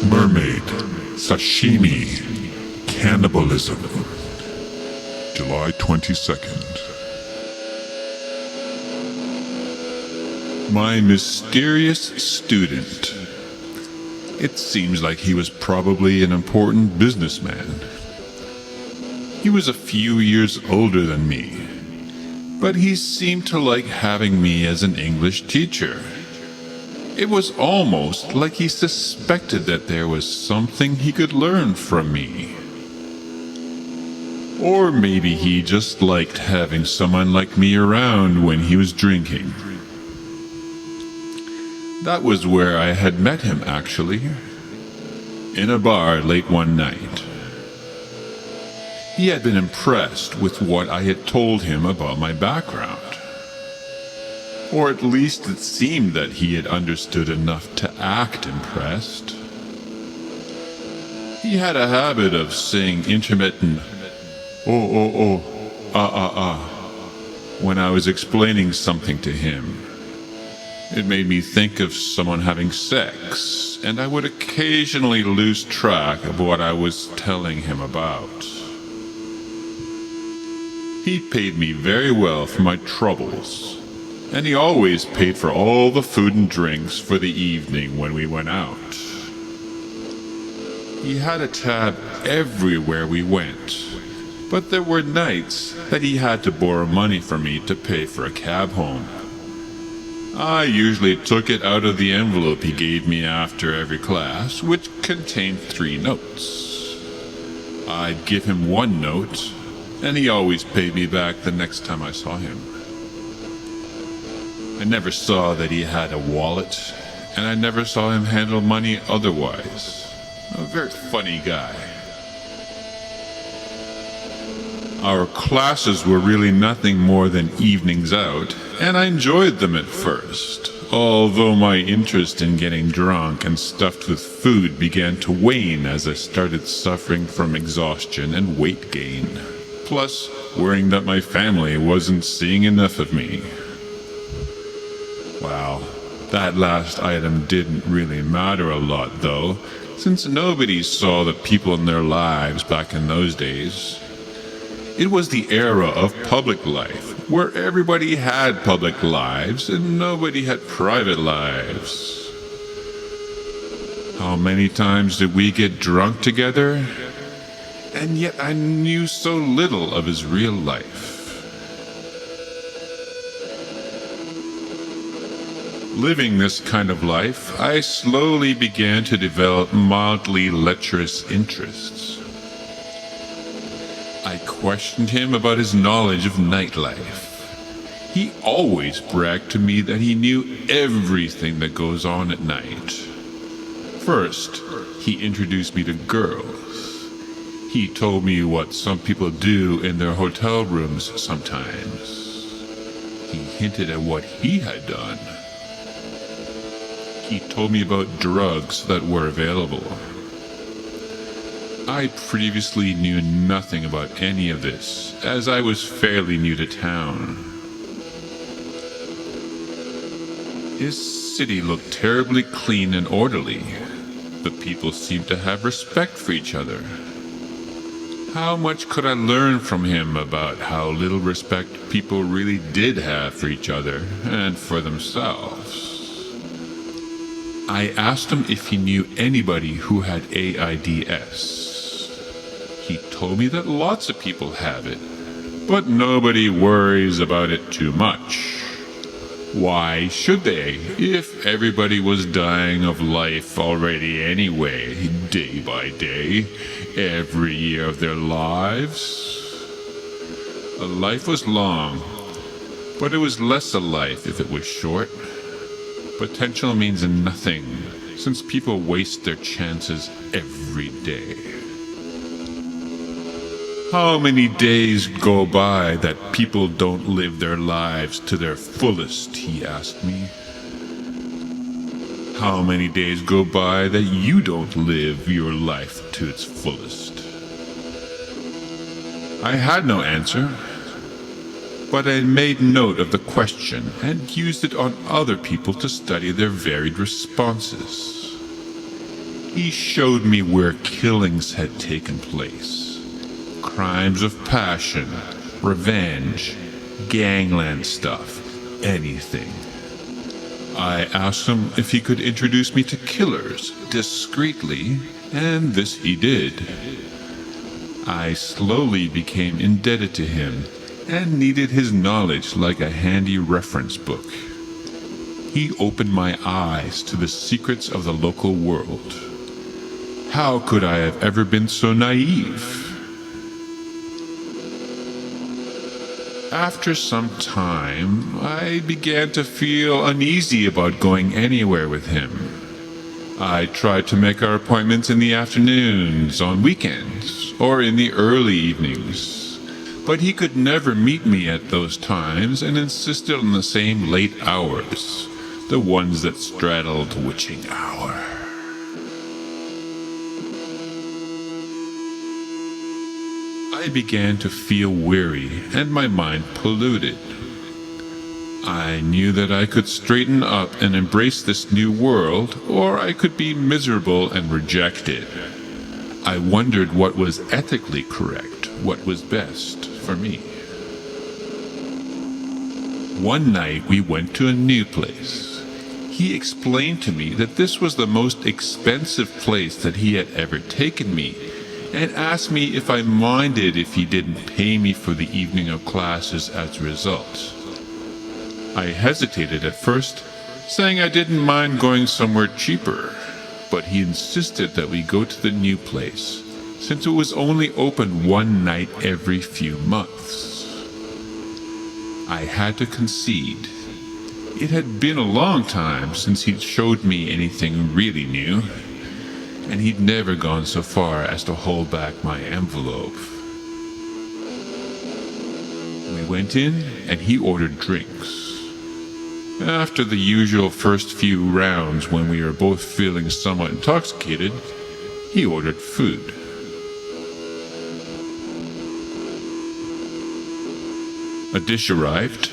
Mermaid, Sashimi, Cannibalism, July 22nd. My mysterious student. It seems like he was probably an important businessman. He was a few years older than me, but he seemed to like having me as an English teacher. It was almost like he suspected that there was something he could learn from me. Or maybe he just liked having someone like me around when he was drinking. That was where I had met him, actually. In a bar late one night. He had been impressed with what I had told him about my background. Or at least it seemed that he had understood enough to act impressed. He had a habit of saying intermittent when I was explaining something to him. It made me think of someone having sex, and I would occasionally lose track of what I was telling him about. He paid me very well for my troubles, and he always paid for all the food and drinks for the evening when we went out. He had a tab everywhere we went, but there were nights that he had to borrow money from me to pay for a cab home. I usually took it out of the envelope he gave me after every class, which contained 3 notes. I'd give him 1 note, and he always paid me back the next time I saw him. I never saw that he had a wallet, and I never saw him handle money otherwise. A very funny guy. Our classes were really nothing more than evenings out, and I enjoyed them at first, although my interest in getting drunk and stuffed with food began to wane as I started suffering from exhaustion and weight gain, plus worrying that my family wasn't seeing enough of me. Wow, that last item didn't really matter a lot though, since nobody saw the people in their lives back in those days. It was the era of public life, where everybody had public lives and nobody had private lives. How many times did we get drunk together? And yet I knew so little of his real life. Living this kind of life, I slowly began to develop mildly lecherous interests. I questioned him about his knowledge of nightlife. He always bragged to me that he knew everything that goes on at night. First, he introduced me to girls. He told me what some people do in their hotel rooms sometimes. He hinted at what he had done. He told me about drugs that were available. I previously knew nothing about any of this, as I was fairly new to town. His city looked terribly clean and orderly. The people seemed to have respect for each other. How much could I learn from him about how little respect people really did have for each other and for themselves? I asked him if he knew anybody who had AIDS. He told me that lots of people have it, but nobody worries about it too much. Why should they, if everybody was dying of life already anyway, day by day, every year of their lives? A life was long, but it was less a life if it was short. Potential means nothing, since people waste their chances every day. How many days go by that people don't live their lives to their fullest, he asked me. How many days go by that you don't live your life to its fullest? I had no answer, but I made note of the question and used it on other people to study their varied responses. He showed me where killings had taken place. Crimes of passion, revenge, gangland stuff, anything. I asked him if he could introduce me to killers discreetly, and this he did. I slowly became indebted to him and needed his knowledge like a handy reference book. He opened my eyes to the secrets of the local world. How could I have ever been so naive? After some time, I began to feel uneasy about going anywhere with him. I tried to make our appointments in the afternoons, on weekends, or in the early evenings, but he could never meet me at those times and insisted on the same late hours, the ones that straddled witching hour. I began to feel weary and my mind polluted. I knew that I could straighten up and embrace this new world, or I could be miserable and rejected. I wondered what was ethically correct, what was best for me. One night we went to a new place. He explained to me that this was the most expensive place that he had ever taken me, and asked me if I minded if he didn't pay me for the evening of classes as a result. I hesitated at first, saying I didn't mind going somewhere cheaper, but he insisted that we go to the new place, since it was only open one night every few months. I had to concede. It had been a long time since he'd showed me anything really new, and he'd never gone so far as to hold back my envelope. We went in, and he ordered drinks. After the usual first few rounds, when we were both feeling somewhat intoxicated, he ordered food. A dish arrived.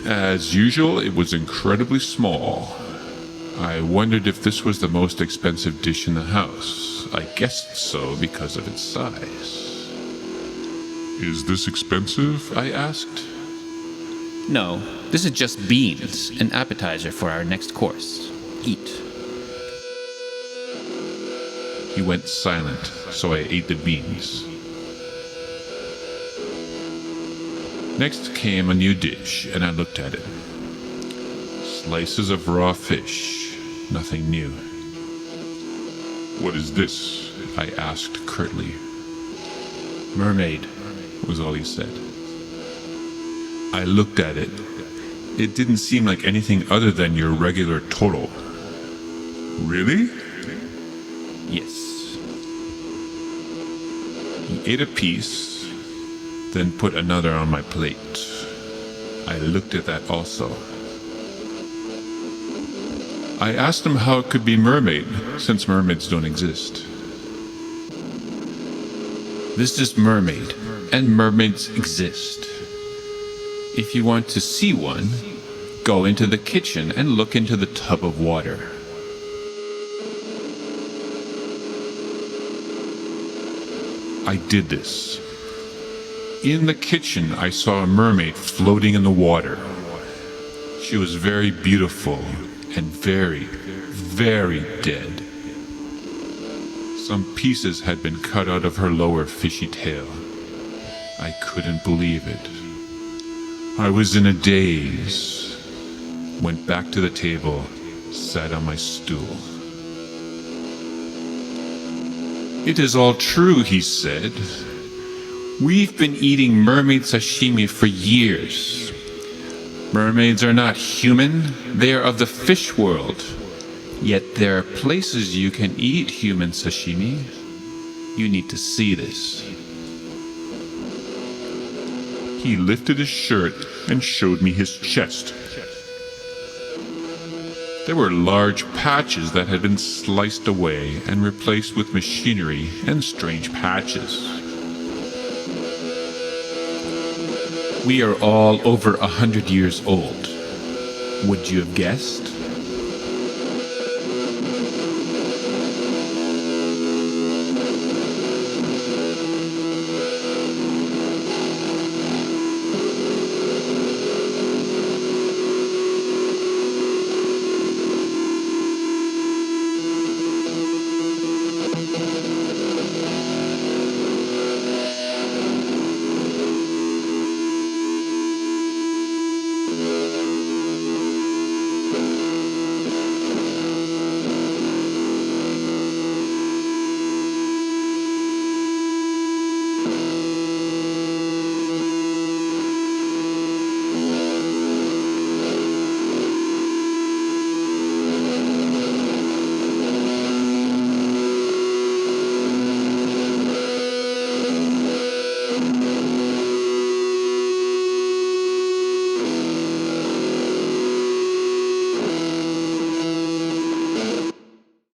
As usual, it was incredibly small. I wondered if this was the most expensive dish in the house. I guessed so because of its size. "Is this expensive?" I asked. No, this is just beans, an appetizer for our next course. Eat. He went silent, so I ate the beans. Next came a new dish, and I looked at it. Slices of raw fish, nothing new. "What is this?" I asked curtly. Mermaid, was all he said. I looked at it. It didn't seem like anything other than your regular total. "Really?" Yes. He ate a piece, then put another on my plate. I looked at that also. I asked him how it could be mermaid, since mermaids don't exist. This is Mermaid, and mermaids exist. If you want to see one, go into the kitchen and look into the tub of water. I did this. In the kitchen, I saw a mermaid floating in the water. She was very beautiful and very, very dead. Some pieces had been cut out of her lower fishy tail. I couldn't believe it. I was in a daze. Went back to the table, sat on my stool. "It is all true," he said. "We've been eating mermaid sashimi for years. Mermaids are not human, they are of the fish world. Yet there are places you can eat human sashimi. You need to see this." He lifted his shirt and showed me his chest. There were large patches that had been sliced away and replaced with machinery and strange patches. "We are all over 100 years old. Would you have guessed?"